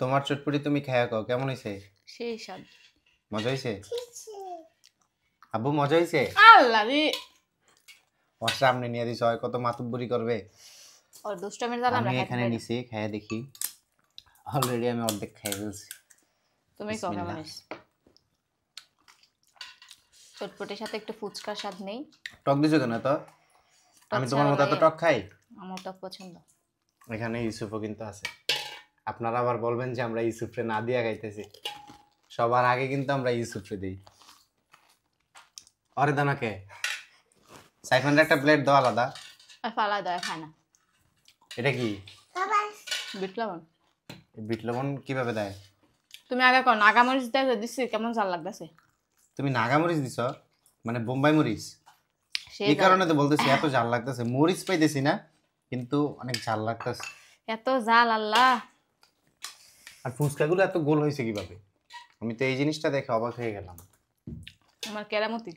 তোমার চটপটি তুমি খায়া কও কেমন হইছে? সেই স্বাদ। মজা হইছে? আব্বু মজা হইছে? আল্লাহ রে, ওর সামনে নিয়ে দিছ হয় কত মাতুব্বরি করবে। ওর দুষ্টামির জ্বালা আমরা আমি খাইতে এখানে পারি না। নিছি খায়া দেখি। অলরেডি আমি অর্ধেক খেয়ে ফেলছি। তুমি কও কেমন হইছে? চটপটির সাথে একটু ফুচকার স্বাদ নেই? টক দিছো কেন তো? আমি তোমার মতো এত টক খাই? আমার টক পছন্দ। এখানে ইউসুফও কিন্তু আছে। আপনারা আবার বলবেন যে আমরা ইউসুফরে না দিয়া খাইতেছি। সবার আগে কিন্তু আমরা ইউসুফরে দিই। আরে দানাকে সাইফানের একটা প্লেট দাও আলাদা। আর ফালা দেয় খায় না। এটা কি? বিট লবণ। বিট লবণ কিভাবে দেয়? তুমি আগে কও নাগামরিচ দিয়ে দিছি কেমন ঝাল লাগতেছে? তুমি নাগামরিচ দিছ মানে বোম্বাই মরিচ? সেই এই কারণে তো বলতেছি এত ঝাল লাগতেছে। মরিচ পাইতেছি না কিন্তু অনেক ঝাল লাগতেছে। এত ঝাল আল্লাহ। আর ফুচকাগুলো এত গোল হয়েছে কিভাবে? আমি তো এই জিনিসটা দেখে অবাক হয়ে গেলাম। আমার কেরামতি।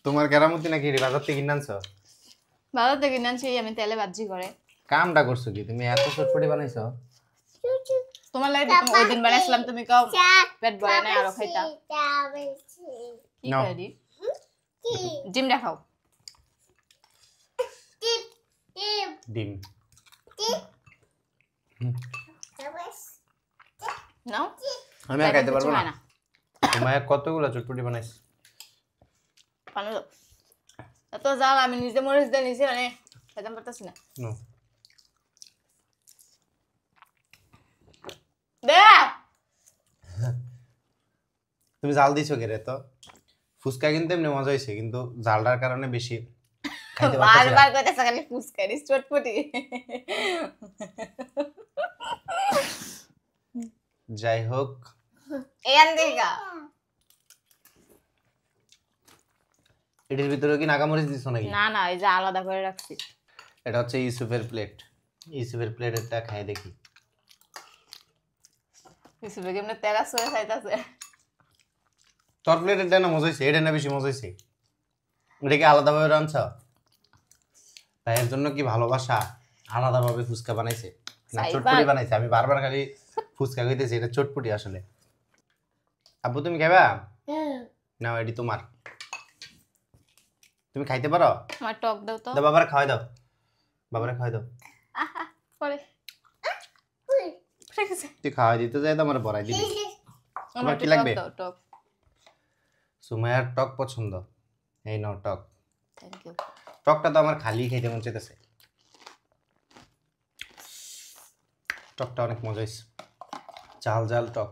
তোমার কেরামতি নাকি বাজার থেকে কিনে আনছো? বাজার থেকে কিনে আনছি, আমি তেলে ভাজি করে। কামটা করছো কি তুমি? এত চটপটি বানাইছো? তোমার লাগে তুমি ওই দিন বানাইছিলাম, তুমি কও পেট ভরে না আরো খাইতা। কি নাও। করি ডিম দেখাও। ডিম নাও। আমি আর খাইতে পারবো কিছু না। হয় না। তোমার কতগুলো চটপটি বানাইছো? পানি দাও। এত ঝাল আমি নিজে মরিচ দিয়ে নিছি, মানে খেতে পারতেছি না। নো। দে তুমি জাল দিছো কে রে? তো ফুচকা কিন্তু এমনি মজা হয়েছে কিন্তু জালটার কারণে বেশি খাইতে পারতেছি না। বারবার কইতাছ খালি ফুচকা দিস চটপটি। যাই হোক এখান থেকে এটির ভিতরে কি নাগামরিচ দিছো নাকি? না না, এই যে আলাদা করে রাখছি। এটা হচ্ছে ইউসুফের প্লেট। ইউসুফের প্লেটেরটা খাই দেখি। হিসেবে কেমনে তেরাস হয়ে খাইতাছে। তোর প্লেটেরটা না মজা হয়েছে? এটা না বেশি মজা হয়েছে? এটা কি আলাদাভাবে রাঁধছ? ভাইয়ের জন্য কি ভালোবাসা আলাদাভাবে ফুচকা বানাইছে না চটপটি বানাইছে? আমি বারবার খালি ফুচকা কইতেছি, এটা চটপটি আসলে। আব্বু তুমি খাইবা? নাও এটি তোমার, তুমি খাইতে পারো? আমার টক দাও তো। দাও বাবারে খাওয়াই দাও, বাবারে খাওয়াই দাও। আহা পরে তুই খাওয়াই দিতে যাই তো আমার বড়াই দিবি। আমার কি কি লাগবে? লাগবে? টক। সুমাইয়ার টক পছন্দ, এই নাও টক। Thank you. টকটা তো আমার খালি খাইতে মন চাইতেছে। টকটা অনেক মজা হয়েছে, ঝাল ঝাল টক।